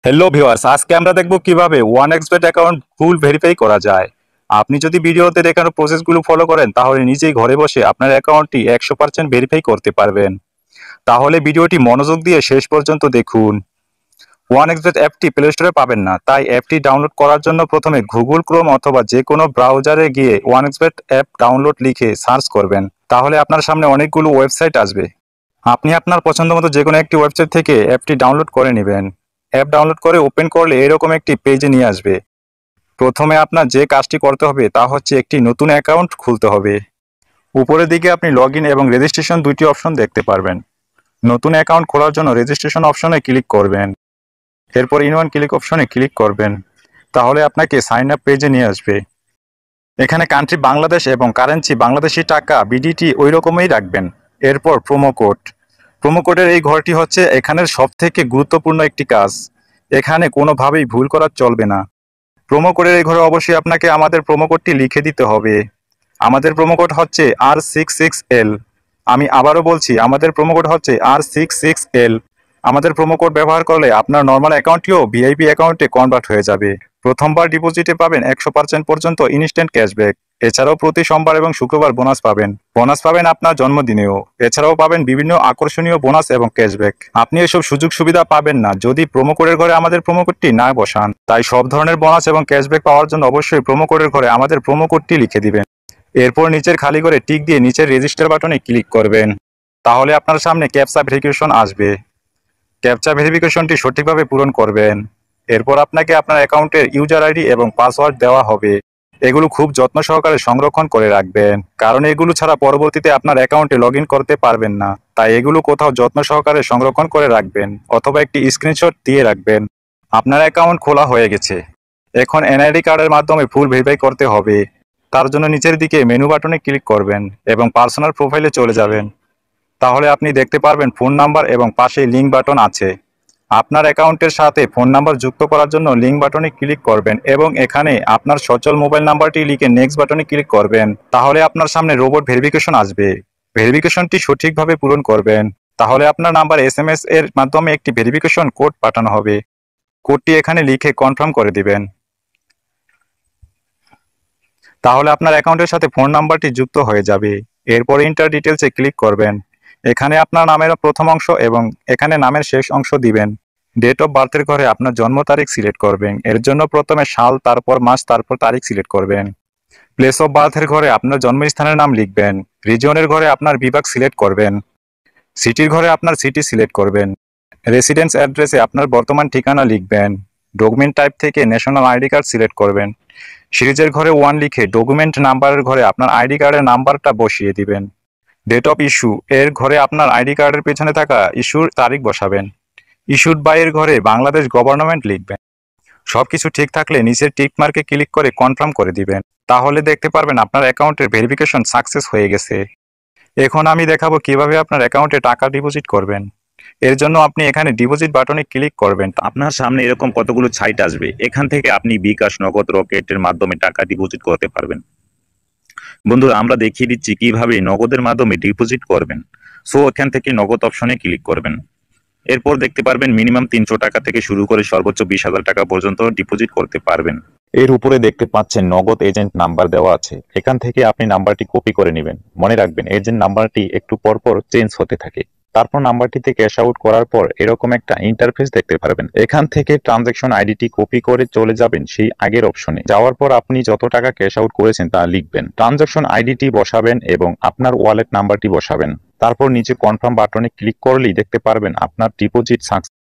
Hello viewers, আজকে আমরা দেখব কিভাবে ওয়ানএক্সবেট অ্যাকাউন্ট ফুল ভেরিফাই করা যায়। আপনি যদি ভিডিওতে দেখানো প্রসেসগুলো ফলো করেন তাহলে নিজেই ঘরে বসে আপনার অ্যাকাউন্টটি 100% ভেরিফাই করতে পারবেন। তাহলে ভিডিওটি মনোযোগ দিয়ে শেষ পর্যন্ত দেখুন। ওয়ানএক্সবেট অ্যাপটি প্লে স্টোরে পাবেন না, তাই অ্যাপটি ডাউনলোড করার জন্য প্রথমে গুগল ক্রোম অথবা যে কোনো ব্রাউজারে গিয়ে ওয়ানএক্সবেট অ্যাপ ডাউনলোড লিখে সার্চ করবেন। তাহলে আপনার সামনে অনেকগুলো ওয়েবসাইট আসবে। আপনি আপনার পছন্দ মতো যে কোনো একটি ওয়েবসাইট থেকে অ্যাপটি ডাউনলোড করে নেবেন। অ্যাপ ডাউনলোড করে ওপেন করলে এরকম একটি পেজে নিয়ে আসবে। প্রথমে আপনার যে কাজটি করতে হবে তা হচ্ছে একটি নতুন অ্যাকাউন্ট খুলতে হবে। উপরের দিকে আপনি লগইন এবং রেজিস্ট্রেশন দুইটি অপশন দেখতে পারবেন। নতুন অ্যাকাউন্ট খোলার জন্য রেজিস্ট্রেশন অপশনে ক্লিক করবেন। এরপর ইন ওয়ান ক্লিক অপশনে ক্লিক করবেন। তাহলে আপনাকে সাইন আপ পেজে নিয়ে আসবে। এখানে কান্ট্রি বাংলাদেশ এবং কারেন্সি বাংলাদেশি টাকা বিডিটি ওই রকমই রাখবেন। এরপর প্রোমো কোড। প্রোমো কোডের এই ঘরটি হচ্ছে এখানের সবথেকে গুরুত্বপূর্ণ একটি কাজ। এখানে কোনোভাবেই ভুল করা চলবে না। প্রোমো কোডের এই ঘরে অবশ্যই আপনাকে আমাদের প্রোমো কোডটি লিখে দিতে হবে। আমাদের প্রোমো কোড হচ্ছে R66L। আমি আবারও বলছি, আমাদের প্রোমো কোড হচ্ছে R66L। আমাদের প্রোমো কোড ব্যবহার করলে আপনার নর্মাল অ্যাকাউন্টটিও ভিআইপি অ্যাকাউন্টে কনভার্ট হয়ে যাবে। প্রথমবার ডিপোজিটে পাবেন 100% পর্যন্ত ইনস্ট্যান্ট ক্যাশব্যাক। এছাড়াও প্রতি সোমবার এবং শুক্রবার বোনাস পাবেন। বোনাস পাবেন আপনার জন্মদিনেও। এছাড়াও পাবেন বিভিন্ন আকর্ষণীয় বোনাস এবং ক্যাশব্যাক। আপনি এসব সুযোগ সুবিধা পাবেন না যদি প্রোমো কোডের ঘরে আমাদের প্রোমো কোডটি না বসান। তাই সব ধরনের বোনাস এবং ক্যাশব্যাক পাওয়ার জন্য অবশ্যই প্রোমো কোডের ঘরে আমাদের প্রোমো কোডটি লিখে দিবেন। এরপর নিচের খালি করে টিক দিয়ে নিচের রেজিস্টার বাটনে ক্লিক করবেন। তাহলে আপনার সামনে ক্যাপচা ভেরিফিকেশন আসবে। ক্যাপচা ভেরিফিকেশনটি সঠিকভাবে পূরণ করবেন। এরপর আপনাকে আপনার অ্যাকাউন্টের ইউজার আইডি এবং পাসওয়ার্ড দেওয়া হবে। এগুলো খুব যত্ন সহকারে সংরক্ষণ করে রাখবেন, কারণ এগুলো ছাড়া পরবর্তীতে আপনার অ্যাকাউন্টে লগ ইন করতে পারবেন না। তাই এগুলো কোথাও যত্ন সহকারে সংরক্ষণ করে রাখবেন অথবা একটি স্ক্রিনশট দিয়ে রাখবেন। আপনার অ্যাকাউন্ট খোলা হয়ে গেছে। এখন এনআইডি কার্ডের মাধ্যমে ফুল ভেরিফাই করতে হবে। তার জন্য নিচের দিকে মেনু বাটনে ক্লিক করবেন এবং পার্সোনাল প্রোফাইলে চলে যাবেন। তাহলে আপনি দেখতে পারবেন ফোন নাম্বার এবং পাশে লিঙ্ক বাটন আছে। আপনার অ্যাকাউন্টের সাথে ফোন নাম্বার যুক্ত করার জন্য লিঙ্ক বাটনে ক্লিক করবেন এবং এখানে আপনার সচল মোবাইল নাম্বারটি লিখে নেক্সট বাটনে ক্লিক করবেন। তাহলে আপনার সামনে রোবট ভেরিফিকেশন আসবে। ভেরিফিকেশনটি সঠিকভাবে পূরণ করবেন। তাহলে আপনার নাম্বার এসএমএস এর মাধ্যমে একটি ভেরিফিকেশন কোড পাঠানো হবে। কোডটি এখানে লিখে কনফার্ম করে দিবেন। তাহলে আপনার অ্যাকাউন্টের সাথে ফোন নাম্বারটি যুক্ত হয়ে যাবে। এরপর ইন্টার ডিটেলসে ক্লিক করবেন। এখানে আপনার নামের প্রথম অংশ এবং এখানে নামের শেষ অংশ দিবেন। ডেট অফ বার্থের ঘরে আপনার জন্ম তারিখ সিলেক্ট করবেন। এর জন্য প্রথমে সাল, তারপর মাস, তারপর তারিখ সিলেক্ট করবেন। প্লেস অফ বার্থের ঘরে আপনার জন্মস্থানের নাম লিখবেন। রিজিয়নের ঘরে আপনার বিভাগ সিলেক্ট করবেন। সিটির ঘরে আপনার সিটি সিলেক্ট করবেন। রেসিডেন্স অ্যাড্রেসে আপনার বর্তমান ঠিকানা লিখবেন। ডকুমেন্ট টাইপ থেকে ন্যাশনাল আইডি কার্ড সিলেক্ট করবেন। সিরিজের ঘরে 1 লিখে ডকুমেন্ট নাম্বারের ঘরে আপনার আইডি কার্ডের নাম্বারটা বসিয়ে দিবেন। ডেট অফ ইস্যু এর ঘরে আপনার আইডি কার্ডের পেছনে থাকা ইস্যুর তারিখ বসাবেন। ইস্যুড বাই এর ঘরে বাংলাদেশ গভর্নমেন্ট লিখবেন। সবকিছু ঠিক থাকলে নিচের টিক মার্কে ক্লিক করে কনফার্ম করে দিবেন। তাহলে দেখতে পারবেন আপনার অ্যাকাউন্টের ভেরিফিকেশন সাকসেস হয়ে গেছে। এখন আমি দেখাবো কিভাবে আপনার অ্যাকাউন্টে টাকা ডিপোজিট করবেন। এর জন্য আপনি এখানে ডিপোজিট বাটনে ক্লিক করবেন। আপনার সামনে এরকম কতগুলো সাইট আসবে। এখান থেকে আপনি বিকাশ, নগদ, রকেটের মাধ্যমে টাকা ডিপোজিট করতে পারবেন। বন্ধুরা, আমরা দেখিয়ে দিচ্ছি কিভাবে নগদের মাধ্যমে ডিপোজিট করবেন। সো এখান থেকে নগদ অপশনে ক্লিক করবেন। এরপর দেখতে পারবেন মিনিমাম 300 টাকা থেকে শুরু করে সর্বোচ্চ 20,000 টাকা পর্যন্ত ডিপোজিট করতে পারবেন। এর উপরে দেখতে পাচ্ছেন নগদ এজেন্ট নাম্বার দেওয়া আছে। এখান থেকে আপনি নাম্বারটি কপি করে নেবেন। মনে রাখবেন এজেন্ট নাম্বারটি একটু পরপর চেঞ্জ হতে থাকে। তারপর নাম্বারটিতে ক্যাশ আউট করার পর এরকম একটা ইন্টারফেস দেখতে পারবেন। এখান থেকে ট্রানজাকশন আইডিটি কপি করে চলে যাবেন সেই আগের অপশনে। যাওয়ার পর আপনি যত টাকা ক্যাশ আউট করেছেন তা লিখবেন। ট্রানজাকশন আইডিটি বসাবেন এবং আপনার ওয়ালেট নাম্বারটি বসাবেন। তারপর নিচে কনফার্ম বাটনে ক্লিক করলেই দেখতে পারবেন আপনার ডিপোজিট সাকসেস।